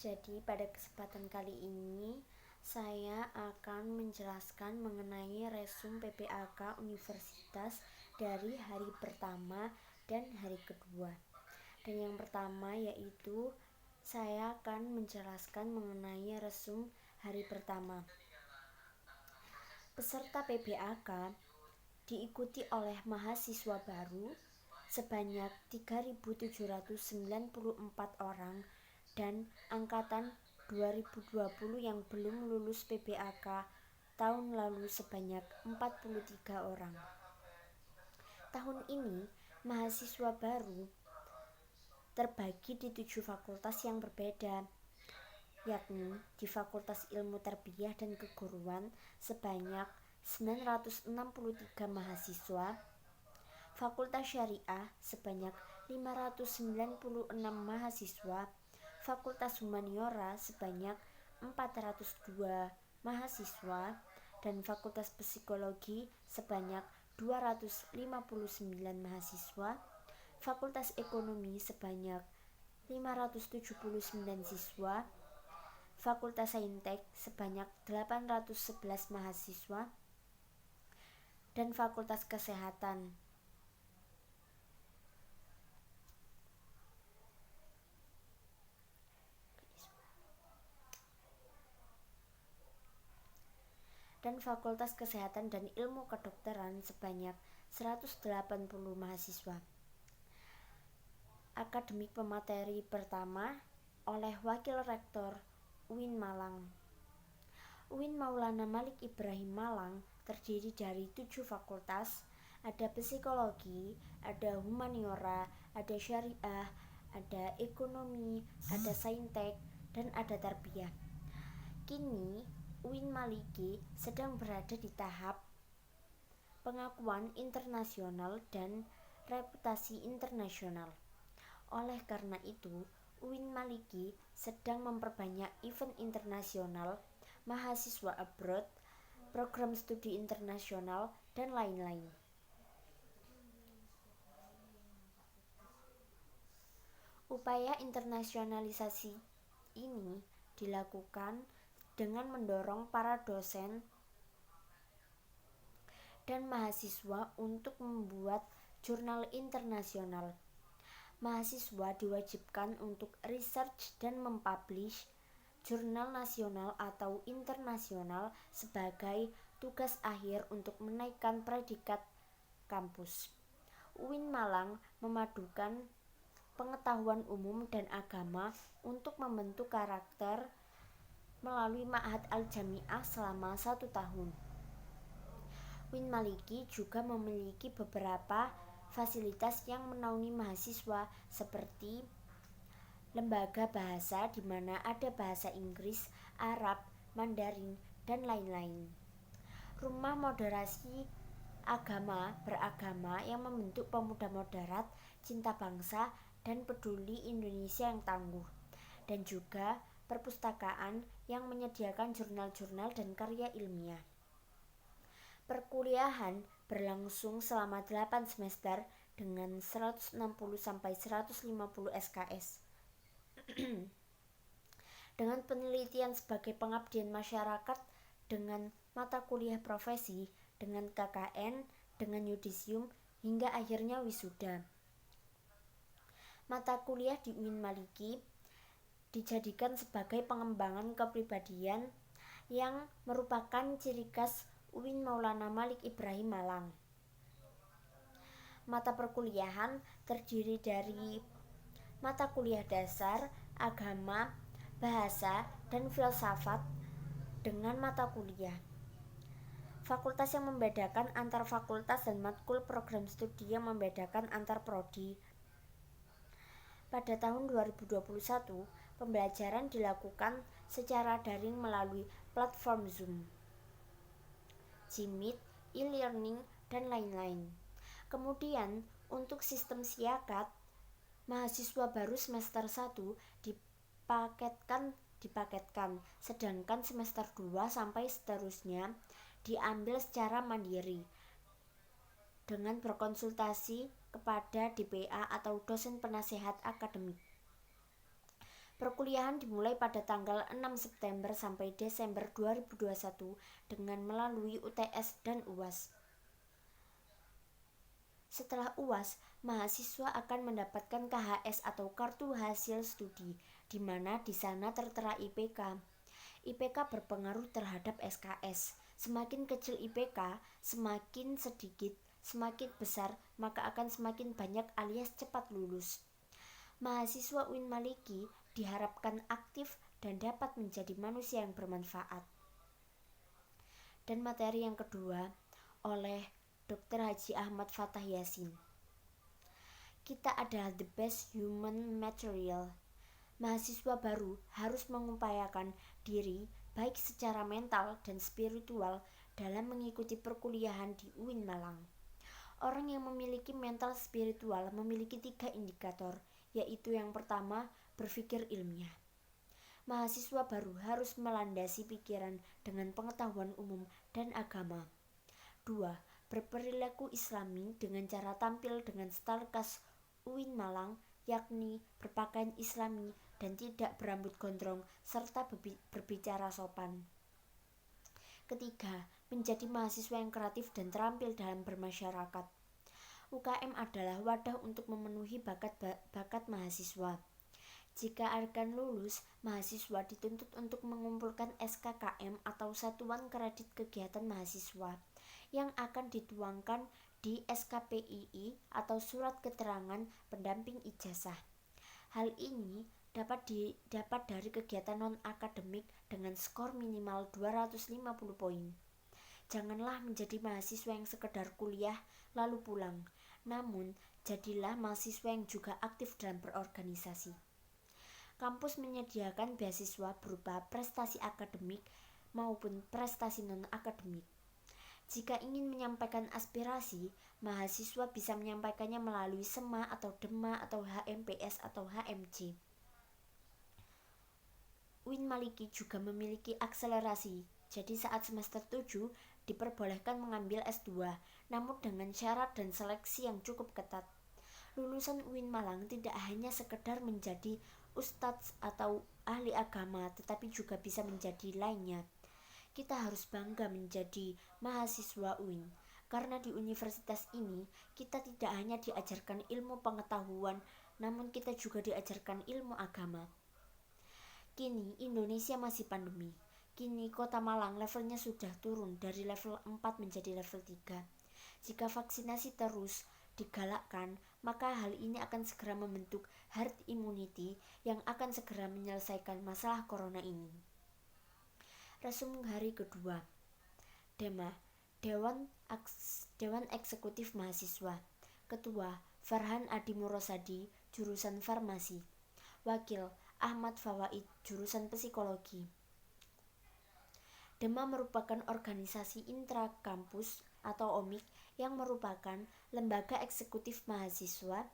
Jadi pada kesempatan kali ini saya akan menjelaskan mengenai resume PPAK Universitas dari hari pertama dan hari kedua. Dan yang pertama yaitu saya akan menjelaskan mengenai resume hari pertama. Peserta PPAK diikuti oleh mahasiswa baru sebanyak 3.794 orang dan angkatan 2020 yang belum lulus PPAK tahun lalu sebanyak 43 orang. Tahun ini mahasiswa baru terbagi di 7 fakultas yang berbeda, yakni di Fakultas Ilmu Tarbiyah dan Keguruan sebanyak 963 mahasiswa, Fakultas Syariah sebanyak 596 mahasiswa, Fakultas Humaniora sebanyak 402 mahasiswa, dan Fakultas Psikologi sebanyak 259 mahasiswa, Fakultas Ekonomi sebanyak 579 siswa, Fakultas Saintek sebanyak 811 mahasiswa, dan Fakultas Kesehatan dan Ilmu Kedokteran sebanyak 180 mahasiswa. Akademik pemateri pertama oleh Wakil Rektor UIN Malang. UIN Maulana Malik Ibrahim Malang terdiri dari 7 fakultas, ada psikologi, ada humaniora, ada syariah, ada ekonomi, ada saintek, dan ada tarbiyah. Kini UIN Maliki sedang berada di tahap pengakuan internasional dan reputasi internasional. Oleh karena itu, UIN Maliki sedang memperbanyak event internasional, mahasiswa abroad, program studi internasional, dan lain-lain. Upaya internasionalisasi ini dilakukan dengan mendorong para dosen dan mahasiswa untuk membuat jurnal internasional. Mahasiswa diwajibkan untuk research dan mempublish jurnal nasional atau internasional sebagai tugas akhir untuk menaikkan predikat kampus. UIN Malang memadukan pengetahuan umum dan agama untuk membentuk karakter melalui Ma'had Al-Jami'ah selama 1 tahun. UIN Maliki juga memiliki beberapa fasilitas yang menaungi mahasiswa seperti lembaga bahasa di mana ada bahasa Inggris, Arab, Mandarin, dan lain-lain. Rumah moderasi agama beragama yang membentuk pemuda moderat, cinta bangsa, dan peduli Indonesia yang tangguh. Dan juga perpustakaan yang menyediakan jurnal-jurnal dan karya ilmiah. Perkuliahan berlangsung selama 8 semester dengan 160-150 SKS. Dengan penelitian sebagai pengabdian masyarakat, dengan mata kuliah profesi, dengan KKN, dengan yudisium, hingga akhirnya wisuda. Mata kuliah di UIN Maliki dijadikan sebagai pengembangan kepribadian yang merupakan ciri khas UIN Maulana Malik Ibrahim Malang. Mata perkuliahan terdiri dari mata kuliah dasar, agama, bahasa, dan filsafat dengan mata kuliah. Fakultas yang membedakan antar fakultas dan matkul program studi yang membedakan antar prodi. Pada tahun 2021, pembelajaran dilakukan secara daring melalui platform Zoom, Jimit, e-learning, dan lain-lain. Kemudian, untuk sistem siakat, mahasiswa baru semester 1 dipaketkan, sedangkan semester 2 sampai seterusnya diambil secara mandiri dengan berkonsultasi kepada DPA atau dosen penasehat akademik. Perkuliahan dimulai pada tanggal 6 September sampai Desember 2021 dengan melalui UTS dan UAS. Setelah UAS, mahasiswa akan mendapatkan KHS atau Kartu Hasil Studi, di mana di sana tertera IPK. IPK berpengaruh terhadap SKS. Semakin kecil IPK, semakin sedikit, semakin besar, maka akan semakin banyak alias cepat lulus. Mahasiswa UIN Maliki diharapkan aktif dan dapat menjadi manusia yang bermanfaat. Dan materi yang kedua oleh Dr. Haji Ahmad Fathah Yasin. Kita adalah the best human material. Mahasiswa baru harus mengupayakan diri baik secara mental dan spiritual dalam mengikuti perkuliahan di UIN Malang. Orang yang memiliki mental spiritual memiliki 3 indikator, yaitu yang pertama, berpikir ilmiah. Mahasiswa baru harus melandasi pikiran dengan pengetahuan umum dan agama. 2. Berperilaku islami dengan cara tampil dengan style khas UIN Malang, yakni berpakaian islami dan tidak berambut gondrong serta berbicara sopan. Ketiga, menjadi mahasiswa yang kreatif dan terampil dalam bermasyarakat. UKM adalah wadah untuk memenuhi bakat mahasiswa. Jika akan lulus, mahasiswa dituntut untuk mengumpulkan SKKM atau Satuan Kredit Kegiatan Mahasiswa yang akan dituangkan di SKPII atau Surat Keterangan Pendamping Ijazah. Hal ini dapat dari kegiatan non-akademik dengan skor minimal 250 poin. Janganlah menjadi mahasiswa yang sekedar kuliah lalu pulang, namun jadilah mahasiswa yang juga aktif dalam berorganisasi. Kampus menyediakan beasiswa berupa prestasi akademik maupun prestasi non-akademik. Jika ingin menyampaikan aspirasi, mahasiswa bisa menyampaikannya melalui SEMA atau DEMA atau HMPS atau HMJ. UIN Maliki juga memiliki akselerasi, jadi saat semester 7 diperbolehkan mengambil S2, namun dengan syarat dan seleksi yang cukup ketat. Lulusan UIN Malang tidak hanya sekedar menjadi ustadz atau ahli agama, tetapi juga bisa menjadi lainnya. Kita harus bangga menjadi mahasiswa UIN, karena di universitas ini kita tidak hanya diajarkan ilmu pengetahuan, namun kita juga diajarkan ilmu agama. Kini Indonesia masih pandemi. Kini Kota Malang levelnya sudah turun dari level 4 menjadi level 3. Jika vaksinasi terus digalakkan, maka hal ini akan segera membentuk herd immunity yang akan segera menyelesaikan masalah corona ini. Resum hari kedua. Dewan Eksekutif Mahasiswa. Ketua Farhan Adi Murosadi, jurusan Farmasi. Wakil Ahmad Fawaid, jurusan Psikologi. DEMA merupakan organisasi intrakampus atau OMIK yang merupakan lembaga eksekutif mahasiswa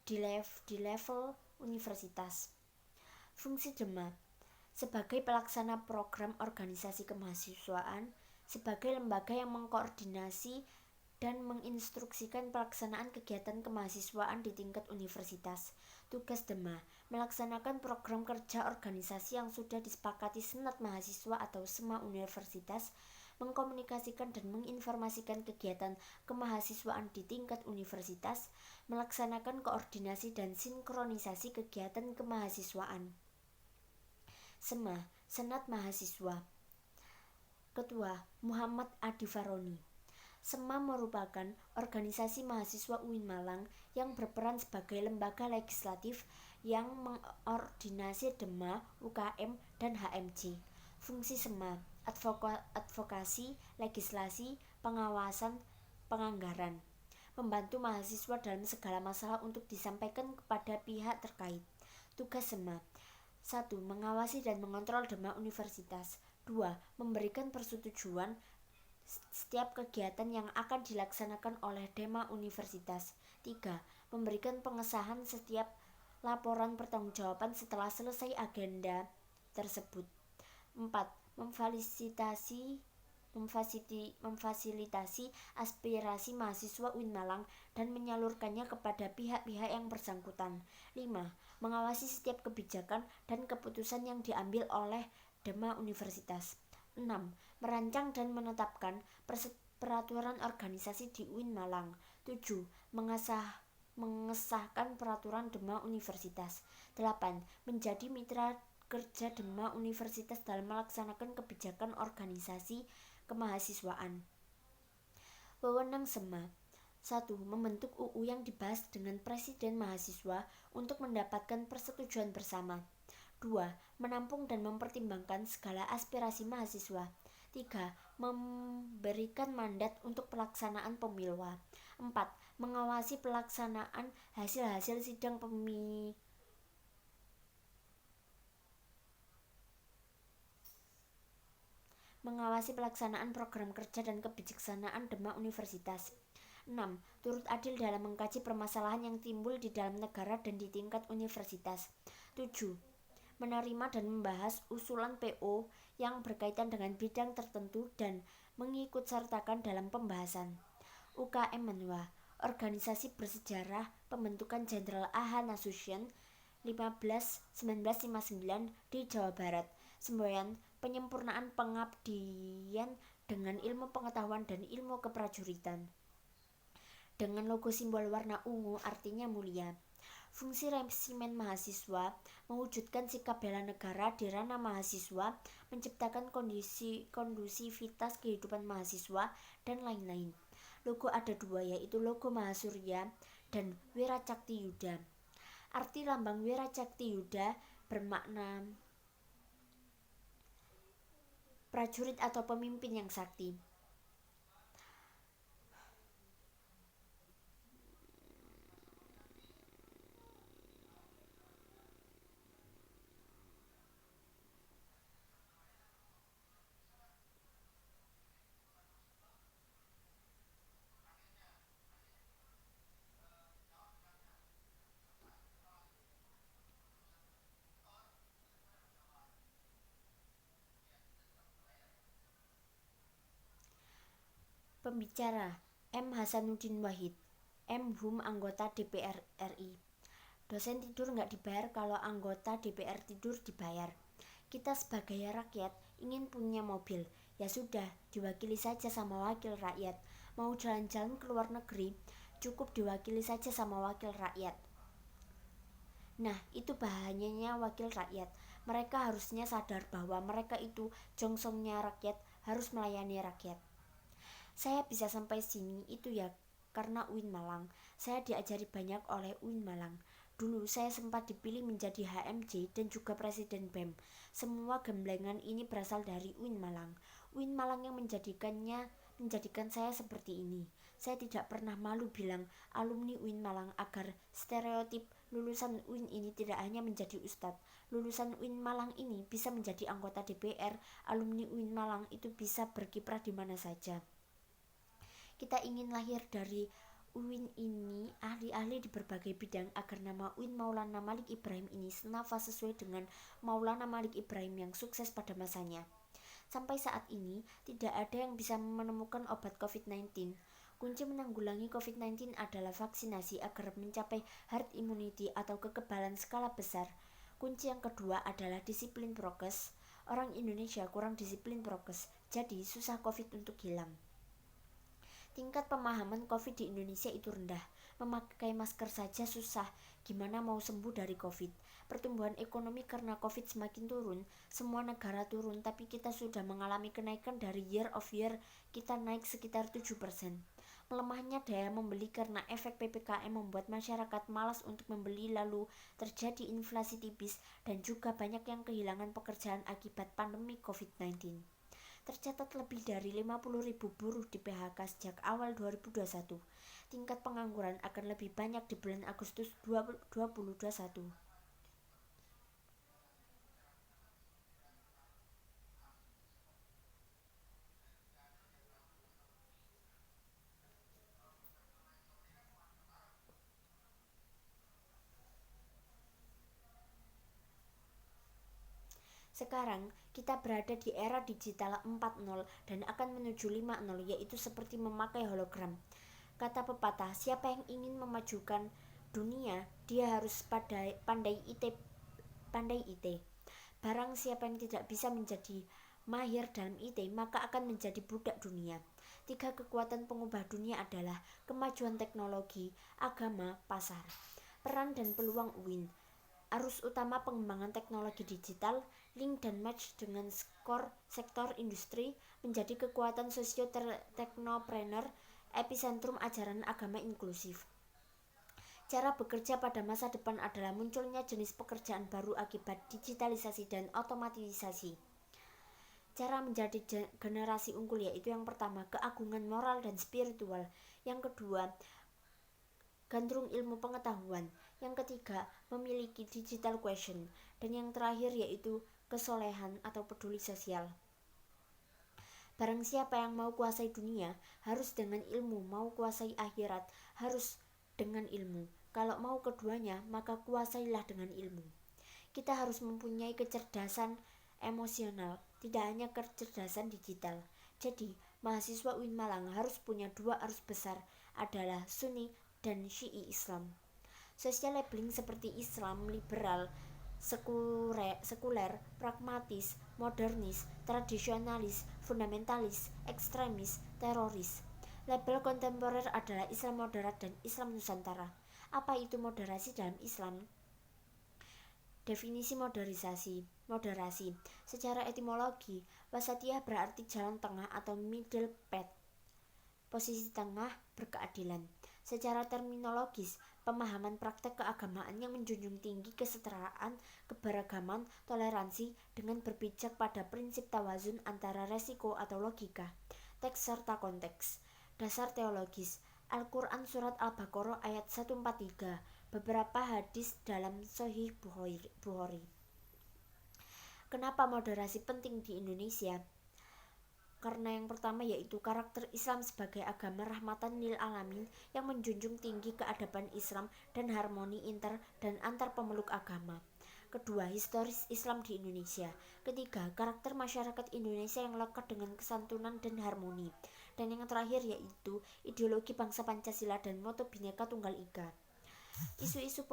di level universitas. Fungsi DEMA sebagai pelaksana program organisasi kemahasiswaan, sebagai lembaga yang mengkoordinasi dan menginstruksikan pelaksanaan kegiatan kemahasiswaan di tingkat universitas. Tugas DEMA melaksanakan program kerja organisasi yang sudah disepakati Senat Mahasiswa atau SEMA Universitas, mengkomunikasikan dan menginformasikan kegiatan kemahasiswaan di tingkat universitas, melaksanakan koordinasi dan sinkronisasi kegiatan kemahasiswaan. SEMA, Senat Mahasiswa. Ketua Muhammad Adi Faroni. SEMA merupakan organisasi mahasiswa UIN Malang yang berperan sebagai lembaga legislatif yang mengordinasi DEMA, UKM, dan HMJ. Fungsi SEMA, advokasi, legislasi, pengawasan, penganggaran. Membantu mahasiswa dalam segala masalah untuk disampaikan kepada pihak terkait. Tugas SEMA: 1. Mengawasi dan mengontrol DEMA universitas. 2. Memberikan persetujuan setiap kegiatan yang akan dilaksanakan oleh DEMA universitas. 3. Memberikan pengesahan setiap laporan pertanggungjawaban setelah selesai agenda tersebut. 4. Memfasilitasi aspirasi mahasiswa UIN Malang dan menyalurkannya kepada pihak-pihak yang bersangkutan. 5. mengawasi setiap kebijakan dan keputusan yang diambil oleh Dema Universitas. 6. Merancang dan menetapkan peraturan organisasi di UIN Malang. 7. Mengesahkan peraturan Dema Universitas. 8. Menjadi mitra kerja Dema Universitas dalam melaksanakan kebijakan organisasi kemahasiswaan. Wewenang Sema. 1. Membentuk UU yang dibahas dengan Presiden Mahasiswa untuk mendapatkan persetujuan bersama. 2. Menampung dan mempertimbangkan segala aspirasi mahasiswa. 3. Memberikan mandat untuk pelaksanaan pemilu. 4. Mengawasi pelaksanaan hasil-hasil sidang mengawasi pelaksanaan program kerja dan kebijaksanaan Dema Universitas. 6. Turut adil dalam mengkaji permasalahan yang timbul di dalam negara dan di tingkat universitas. 7. Menerima dan membahas usulan PO yang berkaitan dengan bidang tertentu dan mengikutsertakan dalam pembahasan. UKM Menwa, organisasi bersejarah pembentukan Jenderal A.H. Nasution 1959 di Jawa Barat. Semboyan penyempurnaan pengabdian dengan ilmu pengetahuan dan ilmu keprajuritan. Dengan logo simbol warna ungu artinya mulia. Fungsi resimen mahasiswa mewujudkan sikap bela negara di ranah mahasiswa, menciptakan kondusivitas kehidupan mahasiswa, dan lain-lain. Logo ada dua, yaitu logo Mahasurya dan Wiracakti Yuda. Arti lambang Wiracakti Yuda bermakna prajurit atau pemimpin yang sakti. Pembicara M. Hasanuddin Wahid, M. Hum, anggota DPR RI. Dosen tidur nggak dibayar kalau anggota DPR tidur dibayar. Kita sebagai rakyat ingin punya mobil, ya sudah diwakili saja sama wakil rakyat. Mau jalan-jalan ke luar negeri, cukup diwakili saja sama wakil rakyat. Nah, itu bahayanya wakil rakyat. Mereka harusnya sadar bahwa mereka itu jongsongnya rakyat, harus melayani rakyat. Saya bisa sampai sini itu ya karena UIN Malang. Saya diajari banyak oleh UIN Malang. Dulu saya sempat dipilih menjadi HMJ dan juga Presiden BEM. Semua gemblengan ini berasal dari UIN Malang. UIN Malang yang menjadikan saya seperti ini. Saya tidak pernah malu bilang alumni UIN Malang agar stereotip lulusan UIN ini tidak hanya menjadi ustadz. Lulusan UIN Malang ini bisa menjadi anggota DPR. Alumni UIN Malang itu bisa berkiprah di mana saja. Kita ingin lahir dari UIN ini ahli-ahli di berbagai bidang agar nama UIN Maulana Malik Ibrahim ini senafas sesuai dengan Maulana Malik Ibrahim yang sukses pada masanya. Sampai saat ini, tidak ada yang bisa menemukan obat COVID-19. Kunci menanggulangi COVID-19 adalah vaksinasi agar mencapai herd immunity atau kekebalan skala besar. Kunci yang kedua adalah disiplin prokes. Orang Indonesia kurang disiplin prokes, jadi susah COVID untuk hilang. Tingkat pemahaman COVID di Indonesia itu rendah. Memakai masker saja susah, gimana mau sembuh dari COVID? Pertumbuhan ekonomi karena COVID semakin turun. Semua negara turun, tapi kita sudah mengalami kenaikan dari year of year. Kita naik sekitar 7%. Melemahnya daya membeli karena efek PPKM membuat masyarakat malas untuk membeli, lalu terjadi inflasi tipis dan juga banyak yang kehilangan pekerjaan akibat pandemi COVID-19. Tercatat lebih dari 50.000 buruh di PHK sejak awal 2021. Tingkat pengangguran akan lebih banyak di bulan Agustus 2021. Sekarang kita berada di era digital 4.0 dan akan menuju 5.0, yaitu seperti memakai hologram. Kata pepatah, siapa yang ingin memajukan dunia, dia harus pandai IT. Barang siapa yang tidak bisa menjadi mahir dalam IT, maka akan menjadi budak dunia. 3 kekuatan pengubah dunia adalah kemajuan teknologi, agama, pasar. Peran dan peluang UIN. Arus utama pengembangan teknologi digital, link dan match dengan sektor industri, menjadi kekuatan sosio-teknopreneur, epicentrum ajaran agama inklusif. Cara bekerja pada masa depan adalah munculnya jenis pekerjaan baru akibat digitalisasi dan otomatisasi. Cara menjadi generasi unggul yaitu yang pertama, keagungan moral dan spiritual. Yang kedua, gandrung ilmu pengetahuan. Yang ketiga, memiliki digital quotient. Dan yang terakhir yaitu kesolehan atau peduli sosial. Barang siapa yang mau kuasai dunia, harus dengan ilmu. Mau kuasai akhirat, harus dengan ilmu. Kalau mau keduanya, maka kuasailah dengan ilmu. Kita harus mempunyai kecerdasan emosional, tidak hanya kecerdasan digital. Jadi, mahasiswa UIN Malang harus punya 2 arus besar, adalah Sunni dan Syi'i Islam. Social labeling seperti Islam, liberal, sekuler, pragmatis, modernis, tradisionalis, fundamentalis, ekstremis, teroris. Label kontemporer adalah Islam moderat dan Islam Nusantara. Apa itu moderasi dalam Islam? Definisi moderasi. Secara etimologi, wasatiyah berarti jalan tengah atau middle path, posisi tengah berkeadilan. Secara terminologis, pemahaman praktek keagamaan yang menjunjung tinggi kesetaraan, keberagaman, toleransi dengan berpijak pada prinsip tawazun antara resiko atau logika, teks serta konteks. Dasar teologis, Al-Quran Surat Al-Baqarah ayat 143, beberapa hadis dalam Sahih Bukhari. Kenapa moderasi penting di Indonesia? Karena yang pertama yaitu karakter Islam sebagai agama rahmatan lil alamin yang menjunjung tinggi keadaban Islam dan harmoni inter dan antar pemeluk agama. Kedua, historis Islam di Indonesia. Ketiga, karakter masyarakat Indonesia yang lekat dengan kesantunan dan harmoni. Dan yang terakhir yaitu ideologi bangsa Pancasila dan moto Bhinneka Tunggal Ika. Isu-isu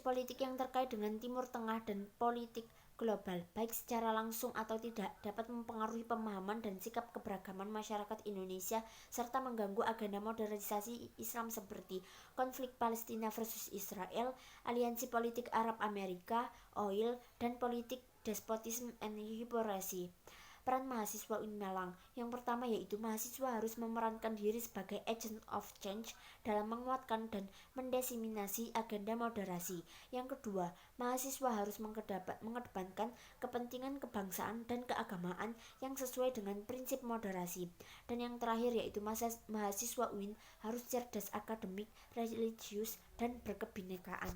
politik yang terkait dengan Timur Tengah dan politik global, baik secara langsung atau tidak, dapat mempengaruhi pemahaman dan sikap keberagaman masyarakat Indonesia serta mengganggu agenda modernisasi Islam seperti konflik Palestina versus Israel, aliansi politik Arab-Amerika, oil, dan politik despotisme and hypocrisy. Peran mahasiswa UIN Malang. Yang pertama yaitu mahasiswa harus memerankan diri sebagai agent of change dalam menguatkan dan mendiseminasi agenda moderasi. Yang kedua, mahasiswa harus mengedepankan kepentingan kebangsaan dan keagamaan yang sesuai dengan prinsip moderasi. Dan yang terakhir yaitu mahasiswa UIN harus cerdas akademik, religius, dan berkebinekaan.